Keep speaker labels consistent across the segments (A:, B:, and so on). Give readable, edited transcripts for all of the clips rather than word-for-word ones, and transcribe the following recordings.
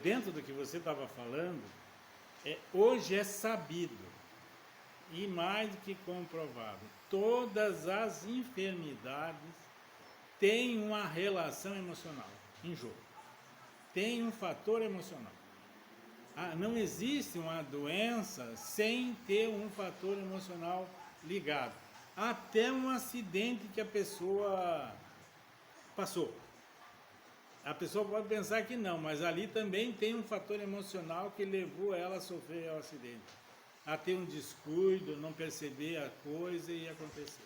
A: dentro do que você estava falando, hoje é sabido e mais do que comprovado, todas as enfermidades têm uma relação emocional em jogo, tem um fator emocional. Não existe uma doença sem ter um fator emocional ligado. Até um acidente que a pessoa passou. A pessoa pode pensar que não, mas ali também tem um fator emocional que levou ela a sofrer o acidente. A ter um descuido, não perceber a coisa e acontecer.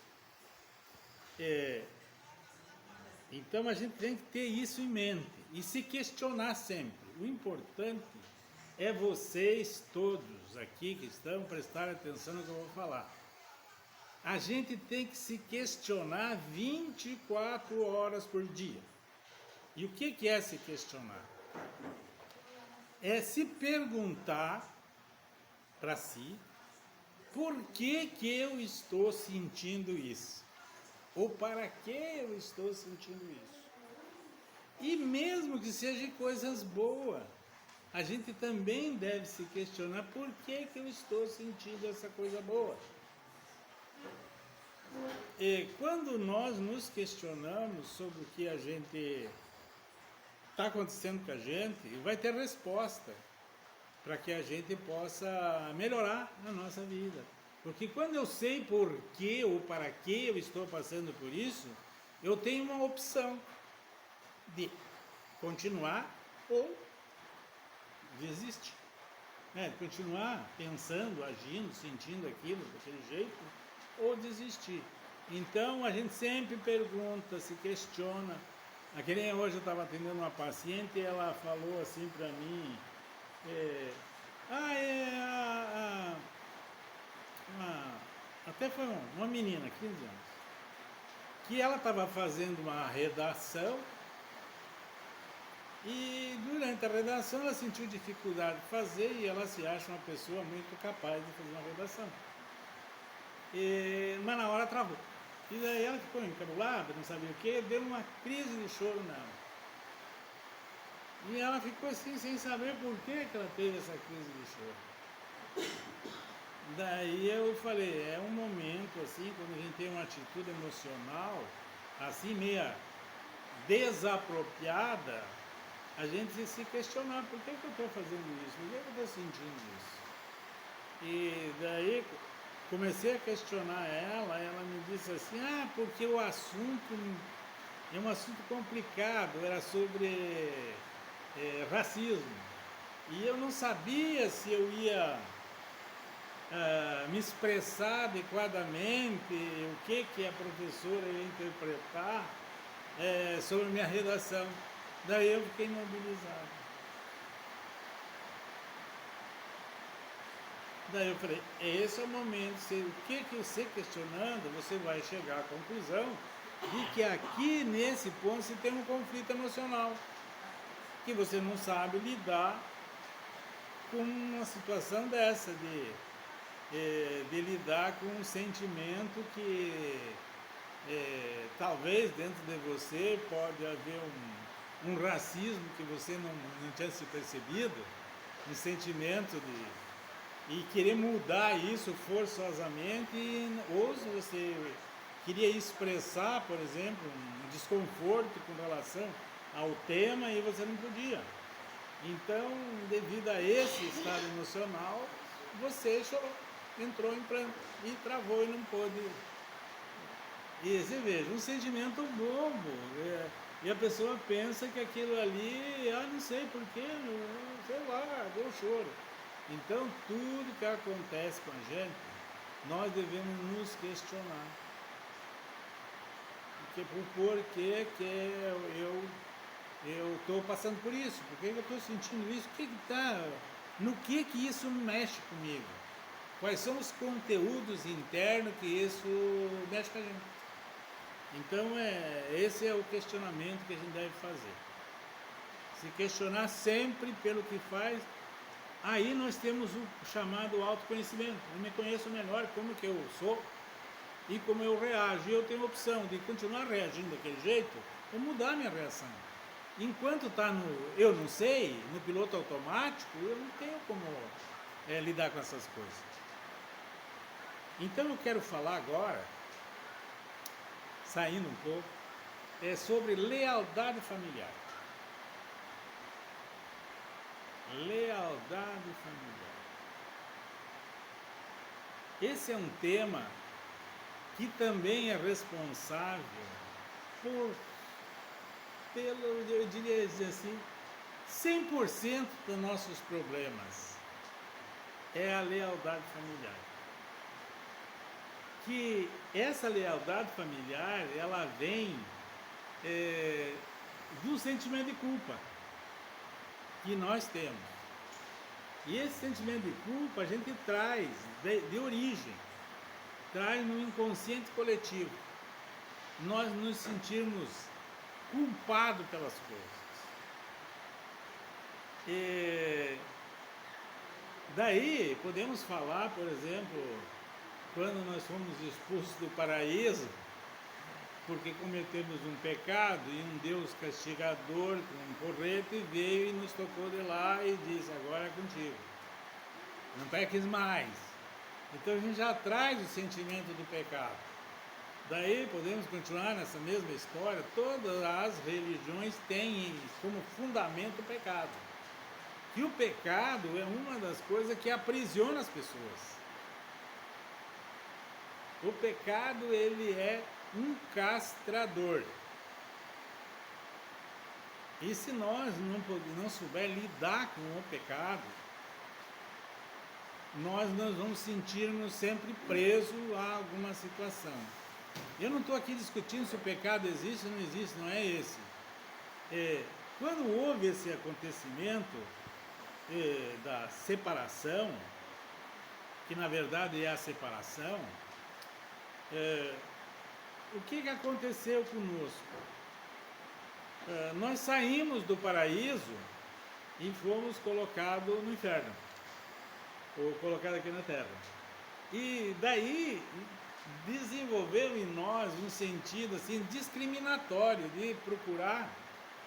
A: Então a gente tem que ter isso em mente e se questionar sempre. O importante é vocês todos aqui que estão prestar atenção no que eu vou falar. A gente tem que se questionar 24 horas por dia. E o que é se questionar? É se perguntar para si por que eu estou sentindo isso? Ou para que eu estou sentindo isso? E mesmo que sejam coisas boas, a gente também deve se questionar por que eu estou sentindo essa coisa boa. E quando nós nos questionamos sobre o que a gente está acontecendo com a gente, vai ter resposta para que a gente possa melhorar a nossa vida. Porque quando eu sei por que ou para que eu estou passando por isso, eu tenho uma opção de continuar ou desistir. Continuar pensando, agindo, sentindo aquilo daquele jeito ou desistir. Então a gente sempre pergunta, se questiona. Aquele hoje eu estava atendendo uma paciente e ela falou assim para mim, até foi uma menina, 15 anos, que ela estava fazendo uma redação e durante a redação ela sentiu dificuldade de fazer e ela se acha uma pessoa muito capaz de fazer uma redação. Mas na hora travou. E daí ela ficou encabulada, não sabia o que, deu uma crise de choro nela. E ela ficou assim, sem saber por que ela teve essa crise de choro. Daí eu falei, é um momento assim, quando a gente tem uma atitude emocional, assim, meia desapropriada, a gente se questionar, por que eu estou fazendo isso? Por que eu estou sentindo isso? E daí comecei a questionar ela me disse assim, porque o assunto é um assunto complicado, era sobre racismo. E eu não sabia se eu ia me expressar adequadamente, o que a professora ia interpretar sobre minha redação. Daí eu fiquei imobilizado. Daí eu falei, esse é o momento, o que você questionando, você vai chegar à conclusão de que aqui nesse ponto você tem um conflito emocional, que você não sabe lidar com uma situação dessa, de lidar com um sentimento que talvez dentro de você pode haver um racismo que você não tinha se percebido, um sentimento e querer mudar isso forçosamente, ou se você queria expressar, por exemplo, um desconforto com relação ao tema e você não podia. Então, devido a esse estado emocional, você chorou, entrou em pranto e travou e não pôde. E você veja, um sentimento bobo. E a pessoa pensa que aquilo ali, não sei porquê, sei lá, deu choro. Então, tudo que acontece com a gente, nós devemos nos questionar. Por que eu estou passando por isso? Por que eu estou sentindo isso? No que isso mexe comigo? Quais são os conteúdos internos que isso mexe com a gente? Então, esse é o questionamento que a gente deve fazer. Se questionar sempre pelo que faz. Aí nós temos o chamado autoconhecimento. Eu me conheço melhor como que eu sou e como eu reajo. E eu tenho a opção de continuar reagindo daquele jeito ou mudar minha reação. Enquanto está no eu não sei, no piloto automático, eu não tenho como lidar com essas coisas. Então eu quero falar agora, saindo um pouco, sobre lealdade familiar. Lealdade familiar. Esse é um tema que também é responsável eu diria assim, 100% dos nossos problemas. É a lealdade familiar. Que essa lealdade familiar, ela vem do sentimento de culpa que nós temos. E esse sentimento de culpa a gente traz de origem, traz no inconsciente coletivo. Nós nos sentimos culpados pelas coisas. E daí podemos falar, por exemplo, quando nós fomos expulsos do paraíso, porque cometemos um pecado e um Deus castigador com um porrete veio e nos tocou de lá e disse, agora é contigo, não peques mais. Então a gente já traz o sentimento do pecado. Daí podemos continuar nessa mesma história, todas as religiões têm como fundamento o pecado. E o pecado é uma das coisas que aprisiona as pessoas. O pecado, ele é um castrador. E se nós não souber lidar com o pecado, nós vamos sentir-nos sempre presos a alguma situação. Eu não estou aqui discutindo se o pecado existe ou não existe, não é esse. Quando houve esse acontecimento da separação, que na verdade é a separação, o que aconteceu conosco? Nós saímos do paraíso e fomos colocados no inferno, ou colocados aqui na terra. E daí desenvolveu em nós um sentido assim discriminatório de procurar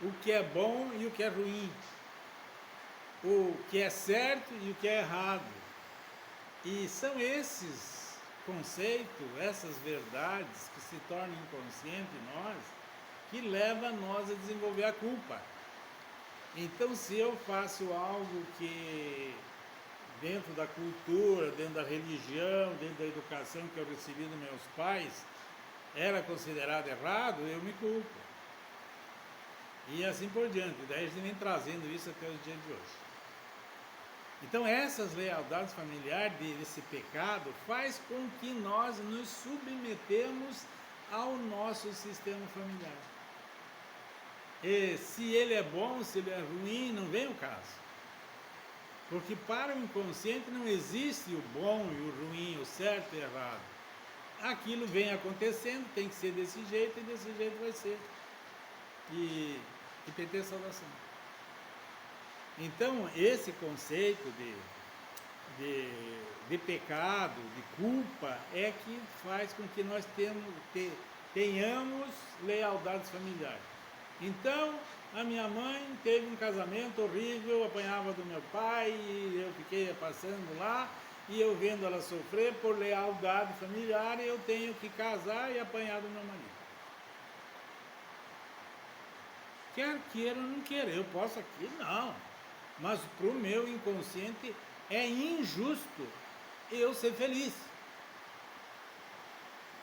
A: o que é bom e o que é ruim, o que é certo e o que é errado. E são esses conceitos, essas verdades que se tornam inconscientes em nós, que levam nós a desenvolver a culpa. Então, se eu faço algo que dentro da cultura, dentro da religião, dentro da educação que eu recebi dos meus pais, era considerado errado, eu me culpo. E assim por diante. Daí a gente vem trazendo isso até os dias de hoje. Então essas lealdades familiares desse pecado faz com que nós nos submetemos ao nosso sistema familiar. E se ele é bom, se ele é ruim, não vem o caso. Porque para o inconsciente não existe o bom e o ruim, o certo e o errado. Aquilo vem acontecendo, tem que ser desse jeito e desse jeito vai ser. E PT saudação. Então, esse conceito de pecado, de culpa, é que faz com que nós tenhamos lealdades familiares. Então, a minha mãe teve um casamento horrível, apanhava do meu pai, e eu fiquei passando lá, e eu vendo ela sofrer por lealdade familiar, eu tenho que casar e apanhar do meu marido. Quer queira ou não queira, eu posso aqui? Não. Mas para o meu inconsciente é injusto eu ser feliz.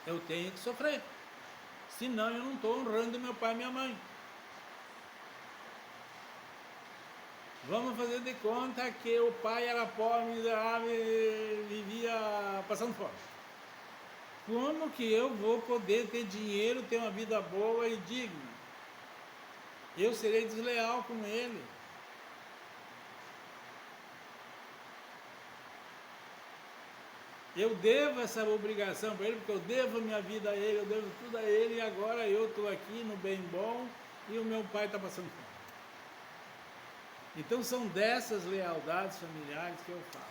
A: Eu tenho que sofrer. Senão eu não estou honrando meu pai e minha mãe. Vamos fazer de conta que o pai era pobre, miserável, vivia passando fome. Como que eu vou poder ter dinheiro, ter uma vida boa e digna? Eu serei desleal com ele. Eu devo essa obrigação para ele, porque eu devo minha vida a ele, eu devo tudo a ele, e agora eu estou aqui no bem bom e o meu pai está passando fome. Então são dessas lealdades familiares que eu falo.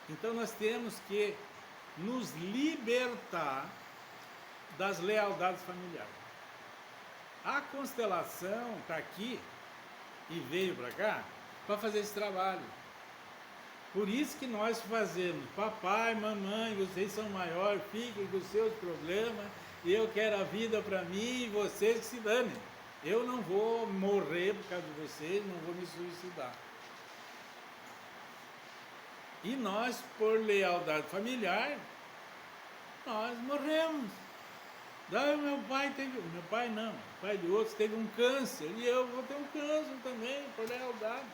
A: Então nós temos que nos libertar das lealdades familiares. A constelação está aqui e veio para cá para fazer esse trabalho. Por isso que nós fazemos, papai, mamãe, vocês são maiores, fiquem com os seus problemas, eu quero a vida para mim e vocês que se danem. Eu não vou morrer por causa de vocês, não vou me suicidar. E nós, por lealdade familiar, nós morremos. Daí meu pai não, o pai de outros teve um câncer, e eu vou ter um câncer também, por lealdade.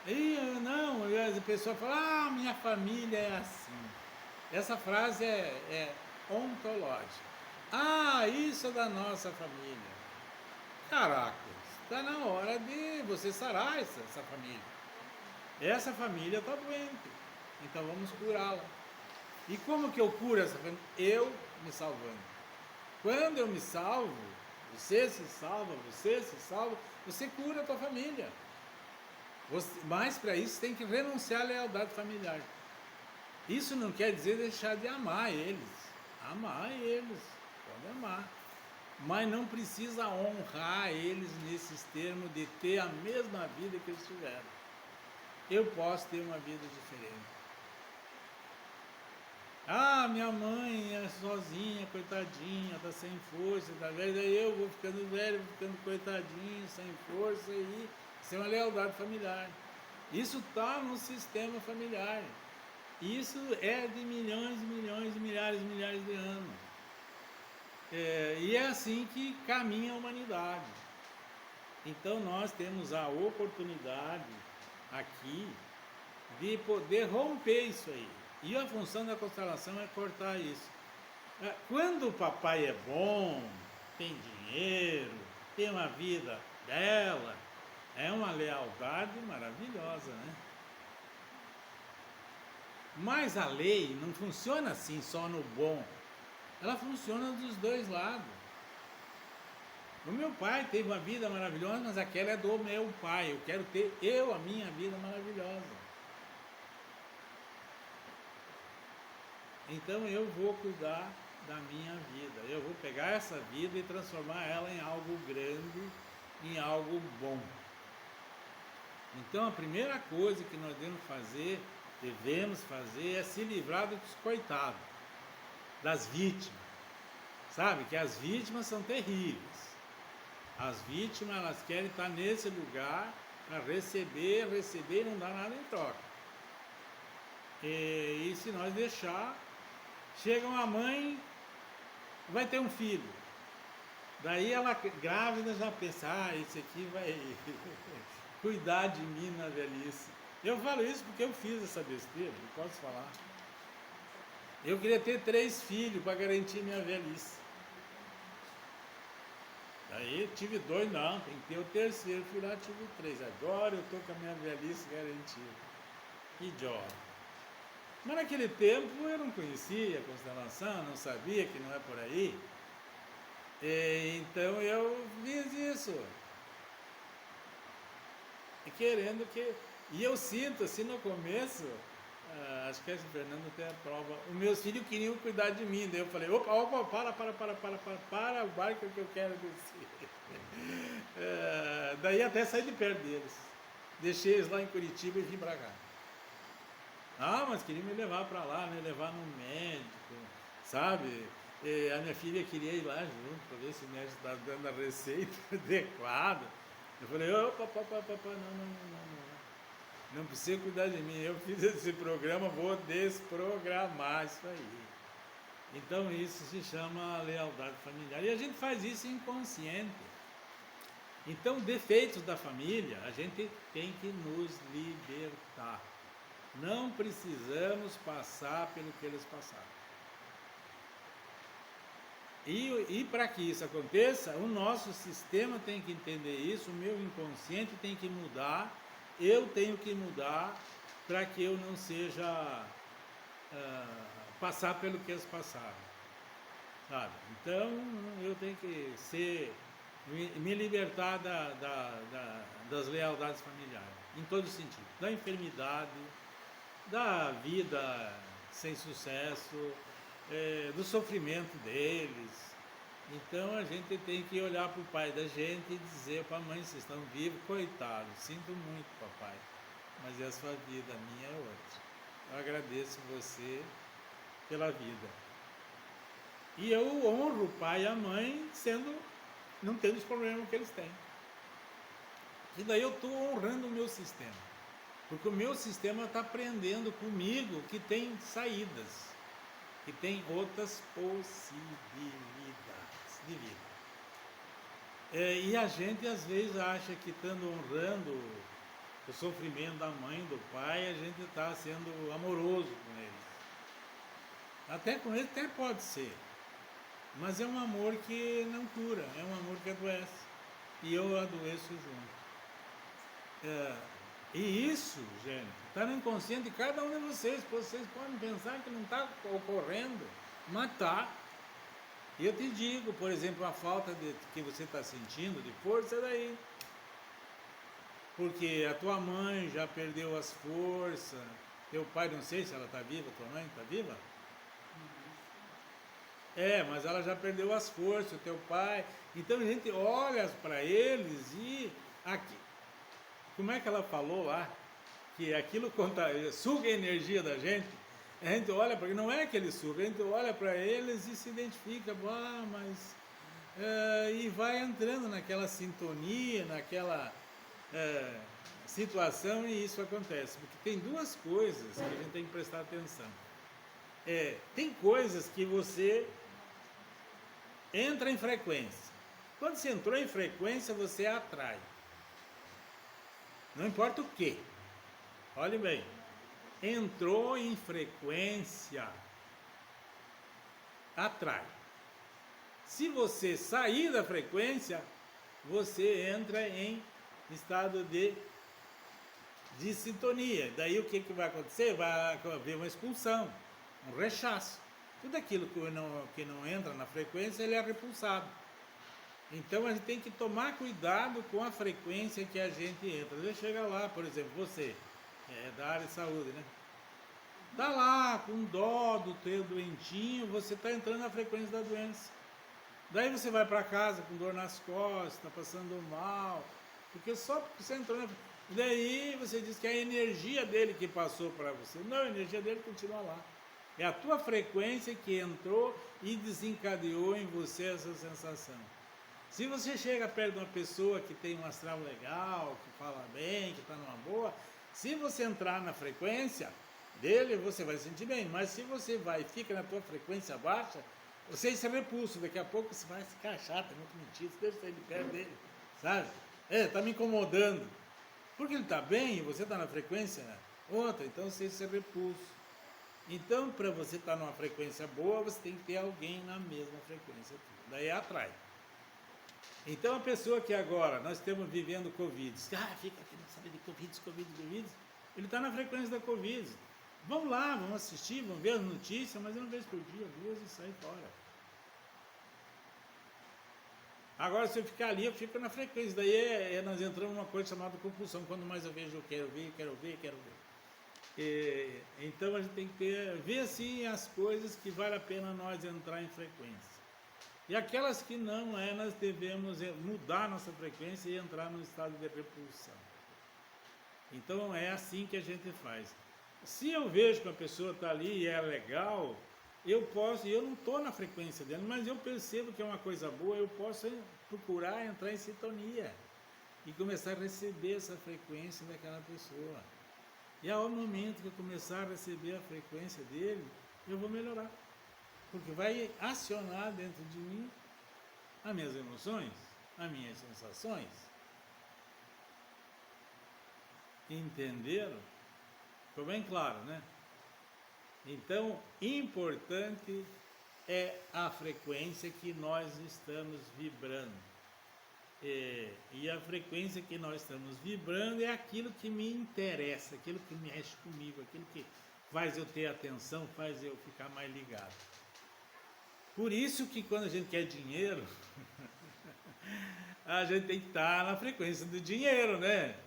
A: E não, a pessoa fala, minha família é assim. Essa frase é ontológica. Isso é da nossa família. Caraca, está na hora de você sarar essa família. Essa família está doente, então vamos curá-la. E como que eu curo essa família? Eu me salvando. Quando eu me salvo, você se salva, você cura a tua família. Mas para isso tem que renunciar à lealdade familiar. Isso não quer dizer deixar de amar eles. Amar eles, pode amar. Mas não precisa honrar eles nesses termos de ter a mesma vida que eles tiveram. Eu posso ter uma vida diferente. Minha mãe é sozinha, coitadinha, está sem força, tá velha, daí eu vou ficando velho, vou ficando coitadinho, sem força, e isso é uma lealdade familiar. Isso está no sistema familiar. Isso é de milhões, milhares de anos. E é assim que caminha a humanidade. Então nós temos a oportunidade aqui de poder romper isso aí. E a função da constelação é cortar isso. Quando o papai é bom, tem dinheiro, tem uma vida bela, é uma lealdade maravilhosa, né? Mas a lei não funciona assim só no bom. Ela funciona dos dois lados. O meu pai teve uma vida maravilhosa, mas aquela é do meu pai. Eu quero ter a minha vida maravilhosa. Então eu vou cuidar da minha vida. Eu vou pegar essa vida e transformar ela em algo grande, em algo bom. Então a primeira coisa que nós devemos fazer é se livrar dos coitados, das vítimas. Sabe que as vítimas são terríveis. As vítimas, elas querem estar nesse lugar para receber e não dar nada em troca. E se nós deixar, chega uma mãe, vai ter um filho. Daí ela grávida já pensa, esse aqui vai cuidar de mim na velhice. Eu falo isso porque eu fiz essa besteira, não posso falar. Eu queria ter 3 filhos para garantir minha velhice. Daí tive 2, não, tem que ter o terceiro, fui lá, tive 3. Agora eu estou com a minha velhice garantida. Que idiota. Mas naquele tempo eu não conhecia a constelação, não sabia que não é por aí. Então eu fiz isso. Querendo que... E eu sinto assim no começo, acho que a Fernanda tem a prova, os meus filhos queriam cuidar de mim, daí eu falei, opa, para o barco que eu quero descer. Daí até saí de perto deles. Deixei eles lá em Curitiba e vim para cá. Mas queriam me levar para lá, me levar no médico, sabe? A minha filha queria ir lá junto para ver se o médico está dando a receita adequada. Eu falei, opa, não precisa cuidar de mim, eu fiz esse programa, vou desprogramar isso aí. Então isso se chama lealdade familiar. E a gente faz isso inconsciente. Então, defeitos da família, a gente tem que nos libertar. Não precisamos passar pelo que eles passaram. E para que isso aconteça, o nosso sistema tem que entender isso, o meu inconsciente tem que mudar, eu tenho que mudar para que eu não seja passar pelo que eles passaram, sabe? Então eu tenho que me libertar das lealdades familiares, em todo sentido, da enfermidade, da vida sem sucesso, do sofrimento deles, Então a gente tem que olhar para o pai da gente e dizer para a mãe, vocês estão vivos, coitado, sinto muito, papai, mas é a sua vida, a minha é outra. Eu agradeço você pela vida. E eu honro o pai e a mãe não tendo os problemas que eles têm. E daí eu estou honrando o meu sistema. Porque o meu sistema está aprendendo comigo que tem saídas, que tem outras possibilidades de vida. E a gente às vezes acha que estando honrando o sofrimento da mãe, do pai, a gente está sendo amoroso com eles. Até com eles até pode ser. Mas é um amor que não cura, é um amor que adoece. E eu adoeço junto. E isso, gente, está no inconsciente de cada um de vocês. Vocês podem pensar que não está ocorrendo, mas está. E eu te digo, por exemplo, a falta que você está sentindo de força é daí. Porque a tua mãe já perdeu as forças, teu pai, não sei se ela está viva, tua mãe está viva? Mas ela já perdeu as forças, o teu pai. Então a gente olha para eles e aqui, como é que ela falou lá? Que aquilo suga a energia da gente. A gente olha para não é que ele suga, a gente olha para eles e se identifica, e vai entrando naquela sintonia, naquela situação, e isso acontece. Porque tem duas coisas que a gente tem que prestar atenção. Tem coisas que você entra em frequência. Quando você entrou em frequência, você atrai. Não importa o que. Olhe bem. Entrou em frequência, atrai. Se você sair da frequência, você entra em estado de sintonia. Daí o que vai acontecer? Vai haver uma expulsão, um rechaço. Tudo aquilo que não entra na frequência, ele é repulsado. Então a gente tem que tomar cuidado com a frequência que a gente entra. Você chega lá, por exemplo, você é da área de saúde, né? Tá lá com dó do teu doentinho, você está entrando na frequência da doença. Daí você vai para casa com dor nas costas, está passando mal, porque só porque você entrou na frequência. Daí você diz que é a energia dele que passou para você. Não, a energia dele continua lá. É a tua frequência que entrou e desencadeou em você essa sensação. Se você chega perto de uma pessoa que tem um astral legal, que fala bem, que está numa boa, se você entrar na frequência dele, você vai sentir bem. Mas se você vai e fica na tua frequência baixa, você se repulsa. Daqui a pouco você vai ficar chato, muito mentido, você deve sair de perto dele, sabe? Está me incomodando. Porque ele está bem e você está na frequência outra, então você se repulsa. Então, para você estar numa frequência boa, você tem que ter alguém na mesma frequência. Daí atrai. Então, a pessoa que agora nós estamos vivendo Covid, fica querendo saber de Covid, ele está na frequência da Covid. Vamos lá, vamos assistir, vamos ver as notícias, mas eu não vejo por dia, duas e sai fora. Agora, se eu ficar ali, eu fico na frequência. Daí nós entramos numa coisa chamada compulsão. Quando mais eu vejo, eu quero ver. Então a gente tem que ver assim as coisas que vale a pena nós entrar em frequência. E aquelas que não nós devemos mudar nossa frequência e entrar no estado de repulsão. Então é assim que a gente faz. Se eu vejo que a pessoa está ali e é legal, eu não estou na frequência dela, mas eu percebo que é uma coisa boa, eu posso procurar entrar em sintonia e começar a receber essa frequência daquela pessoa. E ao momento que eu começar a receber a frequência dele, eu vou melhorar. Porque vai acionar dentro de mim as minhas emoções, as minhas sensações. Entenderam? Ficou bem claro, né? Então, importante é a frequência que nós estamos vibrando. E a frequência que nós estamos vibrando é aquilo que me interessa, aquilo que mexe comigo, aquilo que faz eu ter atenção, faz eu ficar mais ligado. Por isso que quando a gente quer dinheiro, a gente tem que estar na frequência do dinheiro, né?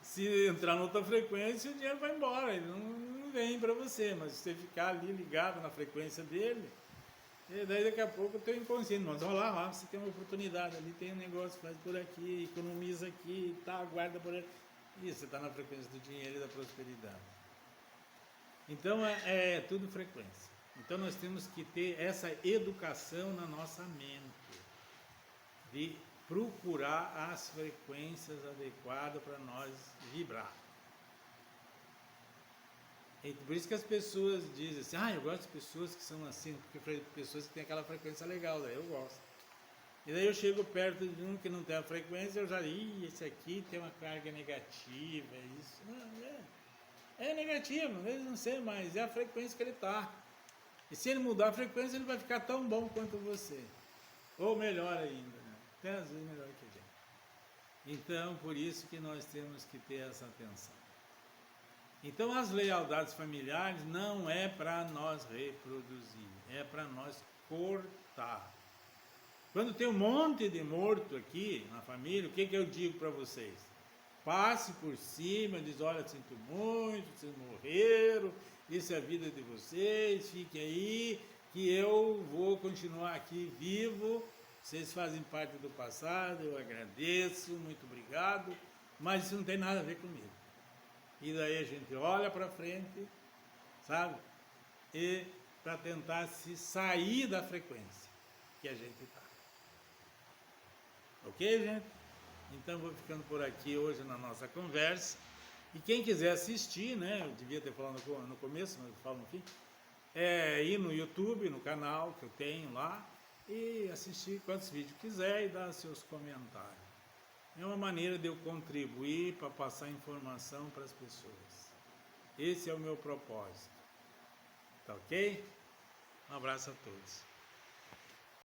A: Se entrar em outra frequência, o dinheiro vai embora, ele não vem para você, mas se você ficar ali ligado na frequência dele, E daí daqui a pouco eu tenho inconsciente, mas olha lá, você tem uma oportunidade ali, tem um negócio, faz por aqui, economiza aqui, tá, guarda por ali. E você está na frequência do dinheiro e da prosperidade. Então é tudo frequência. Então nós temos que ter essa educação na nossa mente, de procurar as frequências adequadas para nós vibrar. E por isso que as pessoas dizem assim, eu gosto de pessoas que são assim, porque pessoas que têm aquela frequência legal, daí eu gosto. E daí eu chego perto de um que não tem a frequência, eu já, esse aqui tem uma carga negativa, isso. Não, é negativo, às vezes não sei, mas é a frequência que ele está. E se ele mudar a frequência, ele vai ficar tão bom quanto você. Ou melhor ainda, né? Até às vezes melhor que a gente. Então, por isso que nós temos que ter essa atenção. Então, as lealdades familiares não é para nós reproduzir, é para nós cortar. Quando tem um monte de morto aqui na família, o que eu digo para vocês? Passe por cima, diz, olha, sinto muito, vocês morreram, isso é a vida de vocês, fiquem aí, que eu vou continuar aqui vivo, vocês fazem parte do passado, eu agradeço, muito obrigado, mas isso não tem nada a ver comigo. E daí a gente olha para frente, sabe? E para tentar se sair da frequência que a gente está. Ok, gente? Então vou ficando por aqui hoje na nossa conversa. E quem quiser assistir, né? Eu devia ter falado no começo, mas eu falo no fim. É ir no YouTube, no canal que eu tenho lá, e assistir quantos vídeos quiser e dar seus comentários. É uma maneira de eu contribuir para passar informação para as pessoas. Esse é o meu propósito. Tá ok? Um abraço a todos.